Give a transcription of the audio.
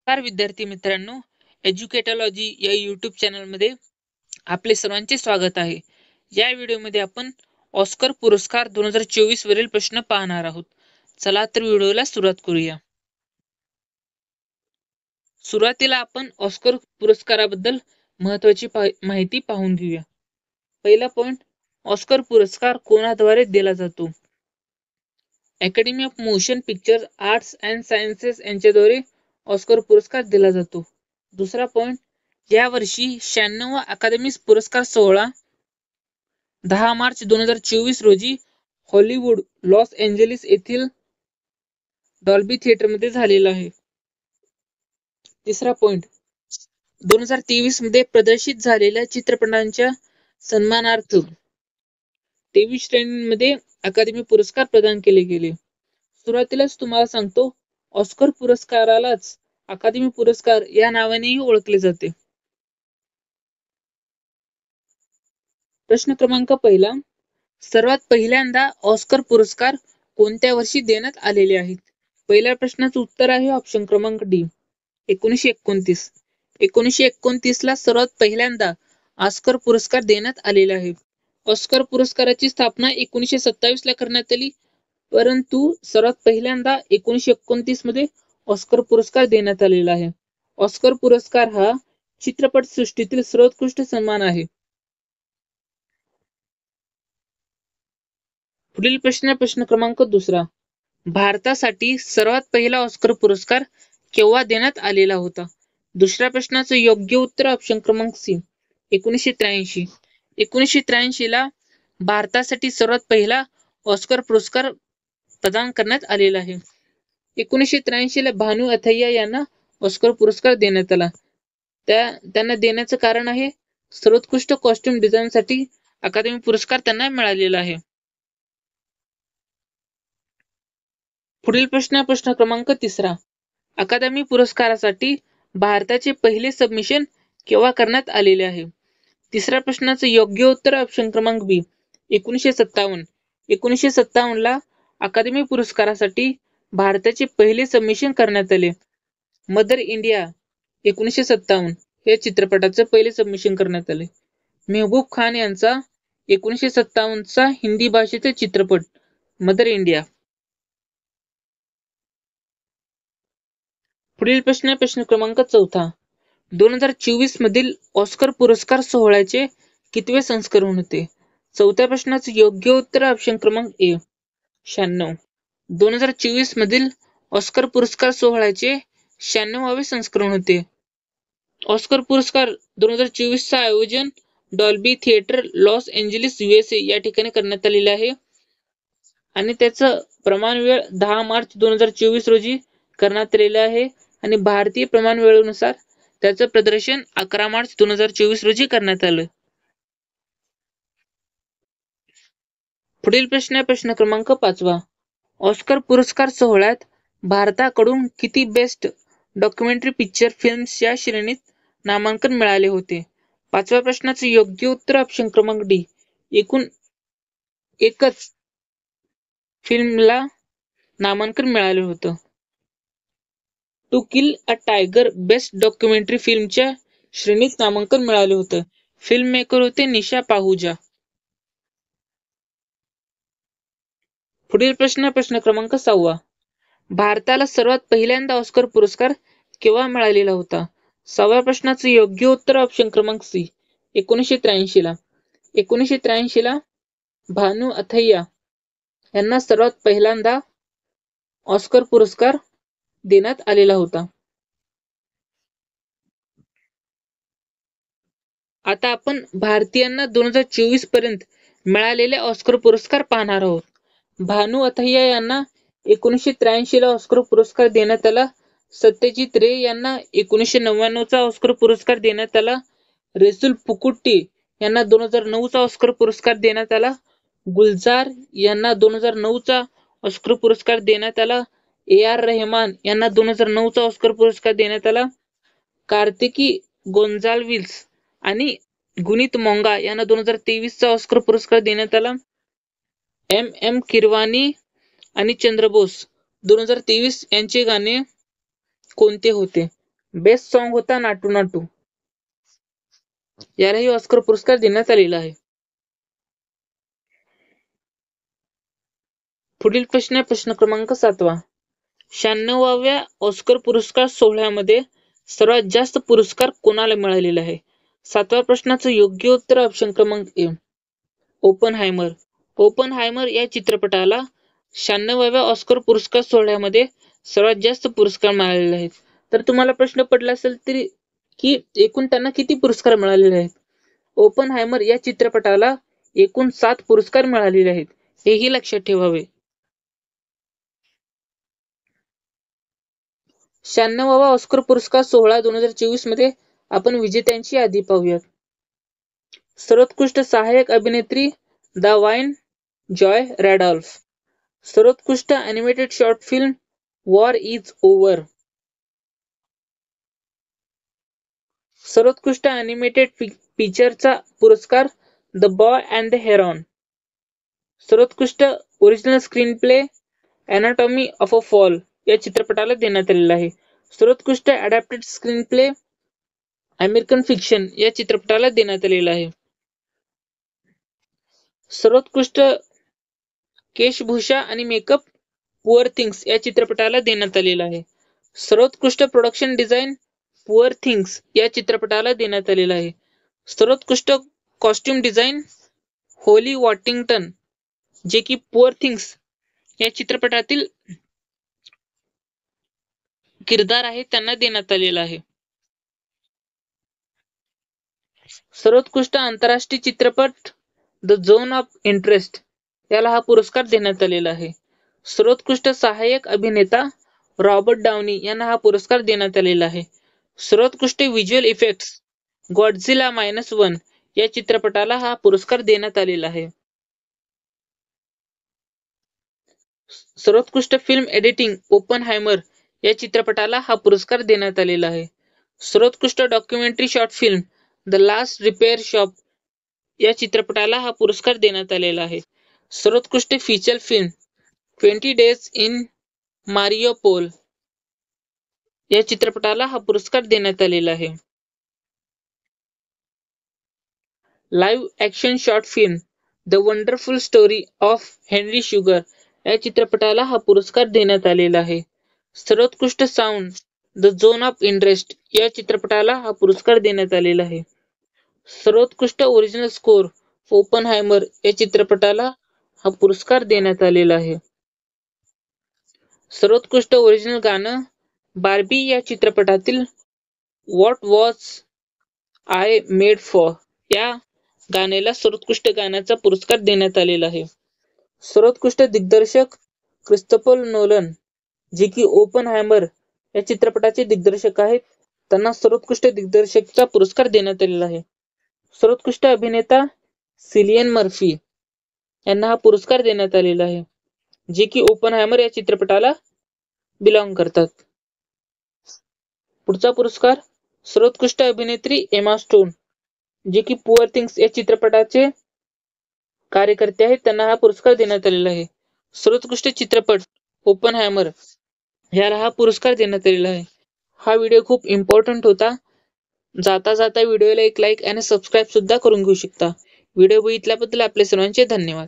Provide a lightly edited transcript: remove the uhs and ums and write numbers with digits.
नमस्कार विद्यार्थी मित्रांनो, एज्युकेटॉलॉजी या युट्यूब चॅनलमध्ये आपले सर्वांचे स्वागत आहे. या व्हिडिओमध्ये आपण ऑस्कर पुरस्कार 2024 वरील प्रश्न पाहणार आहोत. चला तर व्हिडिओला सुरुवात करूया. सुरुवातीला आपण ऑस्कर पुरस्काराबद्दल महत्वाची माहिती पाहून घेऊया. पहिला पॉइंट, ऑस्कर पुरस्कार कोणाद्वारे दिला जातो? Academy of motion picture arts and sciences यांच्याद्वारे ऑस्कर पुरस्कार दिला जातो. दुसरा पॉइंट, या वर्षी 96वा अकादमी पुरस्कार सोहळा 10 मार्च 2024 रोजी हॉलिवूड लॉस एंजेलिस येथील डॉल्बी थिएटरमध्ये झालेला आहे. तिसरा पॉइंट, 2023 मध्ये प्रदर्शित झालेल्या चित्रपटांच्या सन्मानार्थ 23 श्रेणींमध्ये अकादमी पुरस्कार प्रदान केले गेले. सुरुवातीलाच तुम्हाला सांगतो, ऑस्कर पुरस्कारालाच अकादमी पुरस्कार या नावानेही ओळखले जाते. प्रश्न क्रमांक पहिला, सर्वात पहिल्यांदा ऑस्कर पुरस्कार कोणत्या वर्षी देण्यात आलेले आहेत? पहिल्या प्रश्नाचं उत्तर आहे ऑप्शन क्रमांक डी, 1929. 1929 ला सर्वात पहिल्यांदा ऑस्कर पुरस्कार देण्यात आलेला आहे. ऑस्कर पुरस्काराची स्थापना 1927 ला करण्यात आली, परंतु सर्वात पहिल्यांदा 1929 मध्ये ऑस्कर पुरस्कार देण्यात आलेला आहे. ऑस्कर पुरस्कार हा चित्रपट सृष्टीतील सर्वोत्कृष्ट सन्मान आहे. पुढील प्रश्न क्रमांक दुसरा, भारतासाठी सर्वात पहिला ऑस्कर पुरस्कार केव्हा देण्यात आलेला होता? दुसऱ्या प्रश्नाचं योग्य उत्तर ऑप्शन क्रमांक सी, 1983. 1983 ला भारतासाठी सर्वात पहिला ऑस्कर पुरस्कार प्रदान करण्यात आलेला आहे. 1983 ला भानू अथय्या यांना ऑस्कर पुरस्कार देण्यात आला. त्यांना देण्याचं कारण आहे सर्वोत्कृष्ट कॉस्ट्युम डिझाईन साठी अकादमी पुरस्कार त्यांना मिळालेला आहे. पुढील प्रश्न क्रमांक तिसरा, अकादमी पुरस्कारासाठी भारताचे पहिले सबमिशन केव्हा करण्यात आलेले आहे? तिसऱ्या प्रश्नाचं योग्य उत्तर ऑप्शन क्रमांक बी, 1957. 1957 ला अकादमी पुरस्कारासाठी भारताचे पहिले सबमिशन करण्यात आले. मदर इंडिया 1957 या चित्रपटाचे पहिले सबमिशन करण्यात आले. मेहबूब खान यांचा 1957 चा हिंदी भाषेचा चित्रपट मदर इंडिया. पुढील प्रश्न क्रमांक चौथा, 2024 मधील ऑस्कर पुरस्कार सोहळ्याचे कितवे संस्करण होते? चौथ्या प्रश्नाचं योग्य उत्तर ऑप्शन क्रमांक ए, 96. 2024 मधील ऑस्कर पुरस्कार सोहळ्याचे 96वे संस्करण होते. ऑस्कर पुरस्कार 2024 चा आयोजन Dolby theatre Los Angeles USA या ठिकाणी करण्यात आलेले आहे आणि त्याचं प्रमाण वेळ 10 मार्च 2024 रोजी करण्यात आलेलं आहे आणि भारतीय प्रमाण वेळेनुसार त्याचं प्रदर्शन 11 मार्च 2024 रोजी करण्यात आलं. पुढील प्रश्न क्रमांक 5वा, ऑस्कर पुरस्कार सोहळ्यात भारताकडून किती बेस्ट डॉक्युमेंटरी पिक्चर फिल्म्स या श्रेणीत नामांकन मिळाले होते? पाचव्या प्रश्नाचं योग्य उत्तर ऑप्शन क्रमांक डी, एकूण एकच फिल्मला नामांकन मिळालं होतं. To Kill a Tiger best documentary फिल्मच्या श्रेणीत नामांकन मिळालं होतं. फिल्म मेकर होते निशा पाहुजा. पुढील प्रश्न क्रमांक 6वा, भारताला सर्वात पहिल्यांदा ऑस्कर पुरस्कार केव्हा मिळालेला होता? 6व्या प्रश्नाचं योग्य उत्तर ऑप्शन क्रमांक सी, 1983 ला. 1983 ला भानू अथय्या यांना सर्वात पहिल्यांदा ऑस्कर पुरस्कार देण्यात आलेला होता. आता आपण भारतीयांना 2024 पर्यंत मिळालेले ऑस्कर पुरस्कार पाहणार आहोत. भानू अथय्या यांना 1983 ला ऑस्कर पुरस्कार देण्यात आला. सत्यजित रे यांना 1999 चा ऑस्कर पुरस्कार देण्यात आला. रेसुल पुकुट्टी यांना 2009 चा ऑस्कर पुरस्कार देण्यात आला. गुलजार यांना 2009 चा ऑस्कर पुरस्कार देण्यात आला. AR रहमान यांना 2009 चा ऑस्कर पुरस्कार देण्यात आला. कार्तिकी गोंजाल्विस आणि गुनीत मोंगा यांना 2023 चा ऑस्कर पुरस्कार देण्यात आला. MM किरवानी आणि चंद्रबोस 2023 यांचे गाणे कोणते होते? बेस्ट सॉन्ग होता नाटू नाटू, यालाही ऑस्कर पुरस्कार देण्यात आलेला आहे. पुढील प्रश्न आहे प्रश्न क्रमांक 7. 96व्या ऑस्कर पुरस्कार सोहळ्यामध्ये सर्वात जास्त पुरस्कार कोणाला मिळालेला आहे? 7व्या प्रश्नाचं योग्य उत्तर ऑप्शन क्रमांक ए, ओपनहायमर. ओपनहायमर या चित्रपटाला 96व्या ऑस्कर पुरस्कार सोहळ्यामध्ये सर्वात जास्त पुरस्कार मिळालेले आहेत. तर तुम्हाला प्रश्न पडला असेल तरी की एकूण त्यांना किती पुरस्कार मिळालेले आहेत? ओपनहायमर या चित्रपटाला एकूण 7 पुरस्कार मिळालेले आहेत, हेही लक्षात ठेवावे. 96वा ऑस्कर पुरस्कार सोहळा 2024 मध्ये आपण विजेत्यांची यादी पाहूयात. सर्वोत्कृष्ट सहाय्यक अभिनेत्री डावाइन जॉय रॅडॉल्फ. सर्वोत्कृष्ट animated short film War Is Over. सर्वोत्कृष्ट ॲनिमेटेड पिक्चरचा पुरस्कार The Boy and the Heron. सर्वोत्कृष्ट original screenplay Anatomy of a Fall या चित्रपटाला देण्यात आलेला आहे. सर्वोत्कृष्ट adapted screenplay American Fiction या चित्रपटाला देण्यात आलेला आहे. सर्वोत्कृष्ट केशभूषा आणि मेकअप पुअर थिंग्स या चित्रपटाला देण्यात आलेला आहे. सर्वोत्कृष्ट प्रोडक्शन डिझाईन पुअर थिंग्स या चित्रपटाला देण्यात आलेला आहे. सर्वोत्कृष्ट कॉस्ट्युम डिझाईन होली वॉटिंग्टन, जे की पुअर थिंग्स या चित्रपटातील किरदार आहे, त्यांना देण्यात आलेला आहे. सर्वोत्कृष्ट आंतरराष्ट्रीय चित्रपट द झोन ऑफ इंटरेस्ट याला हा पुरस्कार देण्यात आलेला आहे. सर्वोत्कृष्ट सहाय्यक अभिनेता रॉबर्ट डाउनी यांना हा पुरस्कार देण्यात आलेला आहे. सर्वोत्कृष्ट व्हिज्युअल इफेक्ट्स गॉडझिला -1 या चित्रपटाला हा पुरस्कार देण्यात आलेला आहे. सर्वोत्कृष्ट फिल्म एडिटिंग ओपनहायमर या चित्रपटाला हा पुरस्कार देण्यात आलेला आहे. सर्वोत्कृष्ट documentary short film the last repair shop या चित्रपटाला हा पुरस्कार देण्यात आलेला आहे. सर्वोत्कृष्ट feature film 20 days in Mariupol या चित्रपटाला हा पुरस्कार देण्यात आलेला आहे. Live action short film the wonderful story of Henry sugar या चित्रपटाला हा पुरस्कार देण्यात आलेला आहे. सर्वोत्कृष्ट sound the zone of interest या चित्रपटाला हा पुरस्कार देण्यात आलेला आहे. सर्वोत्कृष्ट ओरिजिनल स्कोर ओपनहायमर या चित्रपटाला हा पुरस्कार देण्यात आलेला आहे. सर्वोत्कृष्ट ओरिजिनल गाणं बार्बी या चित्रपटातील what was I made for या गाण्याला सर्वोत्कृष्ट गाण्याचा पुरस्कार देण्यात आलेला आहे. सर्वोत्कृष्ट दिग्दर्शक क्रिस्टोफर नोलन, जे की ओपनहायमर या चित्रपटाचे दिग्दर्शक आहेत, त्यांना सर्वोत्कृष्ट दिग्दर्शकचा पुरस्कार देण्यात आलेला आहे. सर्वोत्कृष्ट अभिनेता सिलियन मर्फी यांना हा पुरस्कार देण्यात आलेला आहे, जे की ओपनहायमर या चित्रपटाला बिलॉंग करतात. पुढचा पुरस्कार सर्वोत्कृष्ट अभिनेत्री एमा स्टोन, जे की पुअर थिंग्स या चित्रपटाचे कार्यकर्ते आहेत, त्यांना हा पुरस्कार देण्यात आलेला आहे. सर्वोत्कृष्ट चित्रपट ओपनहायमर याला हा पुरस्कार देण्यात आलेला आहे. हा व्हिडिओ खूप इम्पॉर्टंट होता. जाता जाता व्हिडिओला एक लाईक आणि सबस्क्राईब सुद्धा करून घेऊ शकता. व्हिडिओ बघितल्याबद्दल आपले सर्वांचे धन्यवाद.